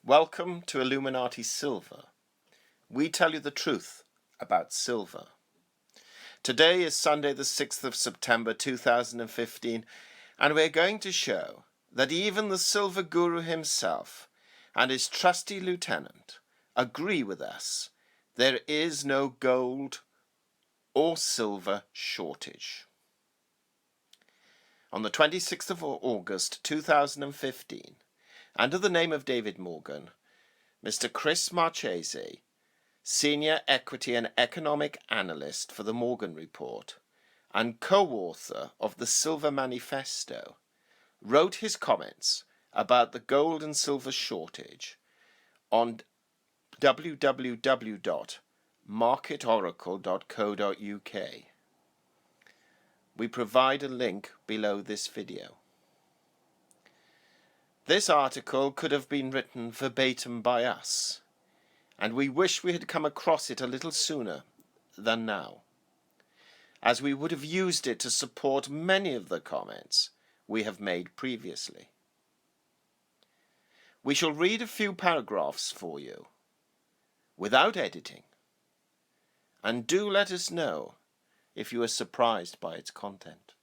Welcome to Illuminati Silver. We tell you the truth about silver. Today is Sunday the 6th of September 2015, and we're going to show that even the silver guru himself and his trusty lieutenant agree with us. There is no gold or silver shortage. On the 26th of August 2015, under the name of David Morgan, Mr. Chris Marchese, Senior Equity and Economic Analyst for the Morgan Report and co-author of the Silver Manifesto, wrote his comments about the gold and silver shortage on www.marketoracle.co.uk. We provide a link below this video. This article could have been written verbatim by us, and we wish we had come across it a little sooner than now, as we would have used it to support many of the comments we have made previously. We shall read a few paragraphs for you, without editing, and do let us know if you are surprised by its content.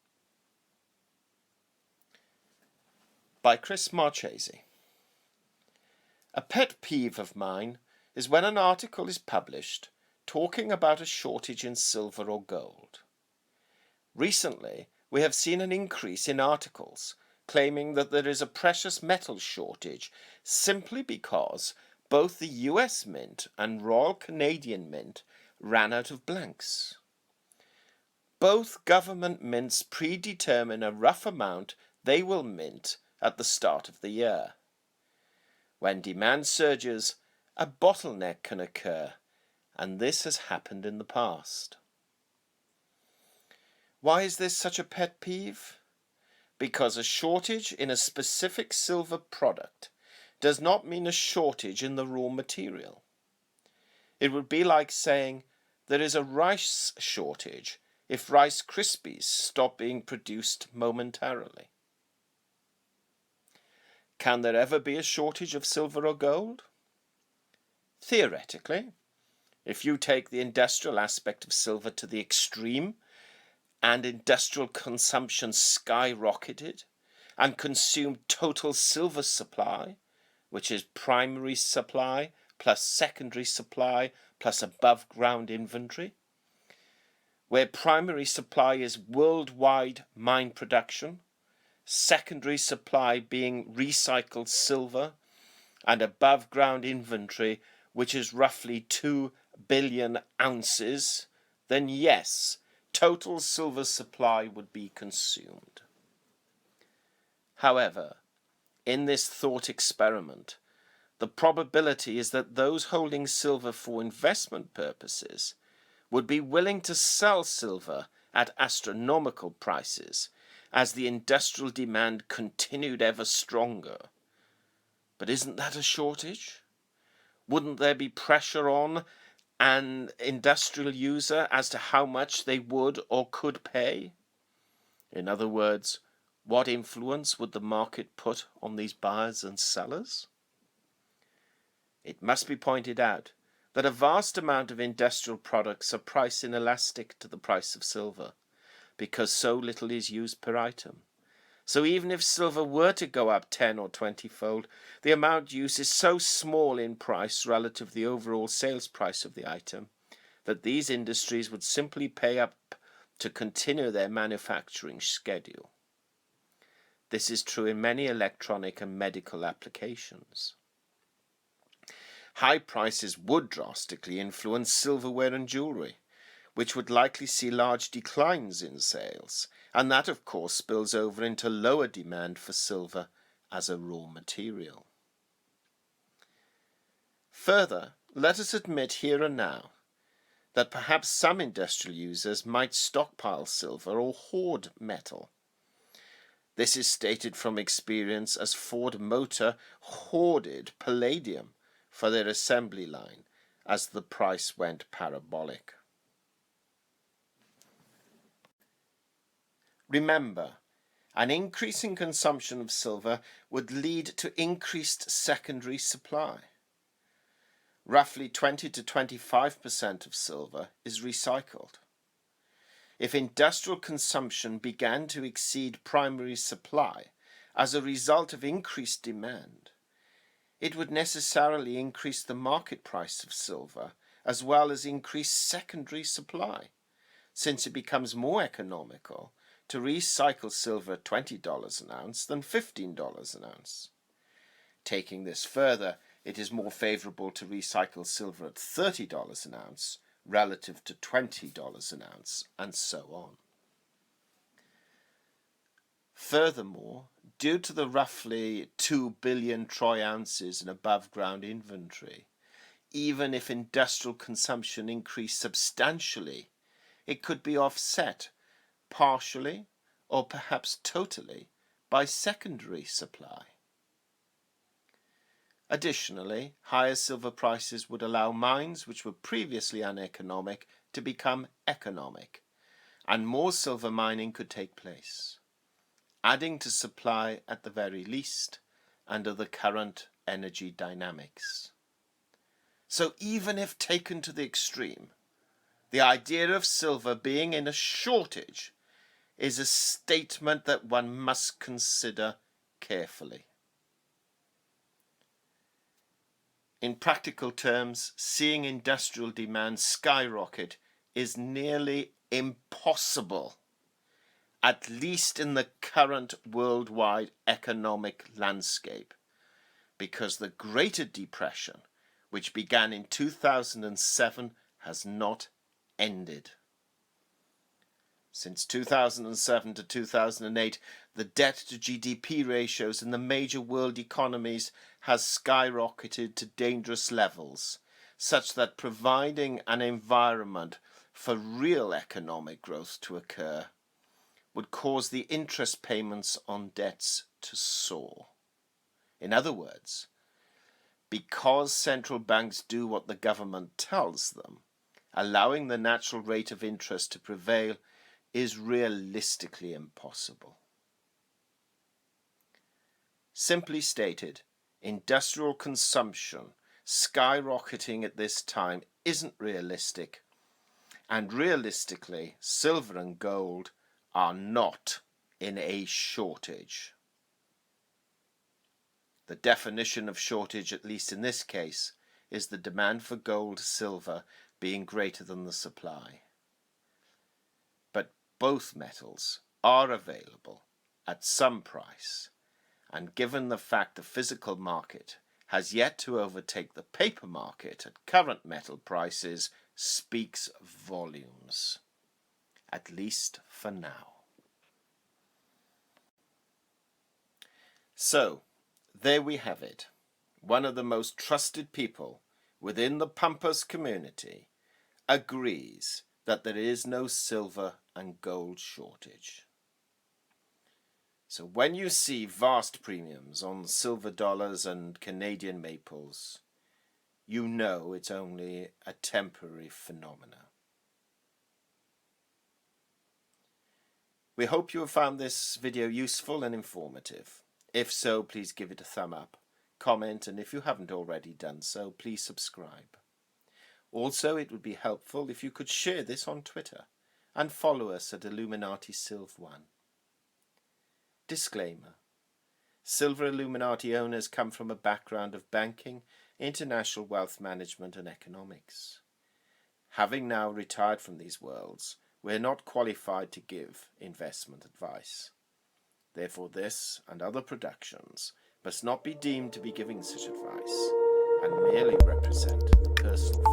By Chris Marchese. A pet peeve of mine is when an article is published talking about a shortage in silver or gold. Recently, we have seen an increase in articles claiming that there is a precious metal shortage simply because both the US Mint and Royal Canadian Mint ran out of blanks. Both government mints predetermine a rough amount they will mint at the start of the year. When demand surges, a bottleneck can occur, and this has happened in the past. Why is this such a pet peeve? Because a shortage in a specific silver product does not mean a shortage in the raw material. It would be like saying there is a rice shortage if Rice Krispies stop being produced momentarily. Can there ever be a shortage of silver or gold? Theoretically, if you take the industrial aspect of silver to the extreme and industrial consumption skyrocketed and consumed total silver supply, which is primary supply plus secondary supply plus above ground inventory, where primary supply is worldwide mine production, secondary supply being recycled silver, and above ground inventory, which is roughly 2 billion ounces, then yes, total silver supply would be consumed. However, in this thought experiment, the probability is that those holding silver for investment purposes would be willing to sell silver at astronomical prices as the industrial demand continued ever stronger. But isn't that a shortage? Wouldn't there be pressure on an industrial user as to how much they would or could pay? In other words, what influence would the market put on these buyers and sellers? It must be pointed out that a vast amount of industrial products are price inelastic to the price of silver, because so little is used per item. So even if silver were to go up 10 or 20-fold, the amount used is so small in price relative to the overall sales price of the item that these industries would simply pay up to continue their manufacturing schedule. This is true in many electronic and medical applications. High prices would drastically influence silverware and jewellery, which would likely see large declines in sales, and that of course spills over into lower demand for silver as a raw material. Further, let us admit here and now that perhaps some industrial users might stockpile silver or hoard metal. This is stated from experience, as Ford Motor hoarded palladium for their assembly line as the price went parabolic. Remember, An increasing consumption of silver would lead to increased secondary supply. Roughly 20 to 25% of silver is recycled. If industrial consumption began to exceed primary supply as a result of increased demand, it would necessarily increase the market price of silver as well as increase secondary supply, since it becomes more economical to recycle silver at $20 an ounce than $15 an ounce. Taking this further, it is more favorable to recycle silver at $30 an ounce relative to $20 an ounce, and so on. Furthermore, due to the roughly 2 billion troy ounces in above-ground inventory, even if industrial consumption increased substantially, it could be offset partially or perhaps totally by secondary supply. Additionally, higher silver prices would allow mines which were previously uneconomic to become economic, and more silver mining could take place, adding to supply at the very least under the current energy dynamics. So even if taken to the extreme, the idea of silver being in a shortage is a statement that one must consider carefully. In practical terms, seeing industrial demand skyrocket is nearly impossible, at least in the current worldwide economic landscape, because the Greater Depression, which began in 2007, has not ended. Since 2007 to 2008, the debt to GDP ratios in the major world economies has skyrocketed to dangerous levels, such that providing an environment for real economic growth to occur would cause the interest payments on debts to soar. In other words, because central banks do what the government tells them, allowing the natural rate of interest to prevail is realistically impossible. Simply stated, industrial consumption skyrocketing at this time isn't realistic, and realistically, silver and gold are not in a shortage. The definition of shortage, at least in this case, is the demand for gold, silver being greater than the supply. But both metals are available at some price, and given the fact the physical market has yet to overtake the paper market at current metal prices, speaks volumes, at least for now. So, there we have it. One of the most trusted people within the Pampas community agrees that there is no silver and gold shortage. So when you see vast premiums on silver dollars and Canadian maples, you know it's only a temporary phenomena. We hope you have found this video useful and informative. If so, please give it a thumb up, comment, and if you haven't already done so, please subscribe. Also, it would be helpful if you could share this on Twitter and follow us at IlluminatiSilv1. Disclaimer: Silver Illuminati owners come from a background of banking, international wealth management and economics. Having now retired from these worlds, we are not qualified to give investment advice. Therefore this and other productions must not be deemed to be giving such advice and merely represent the personal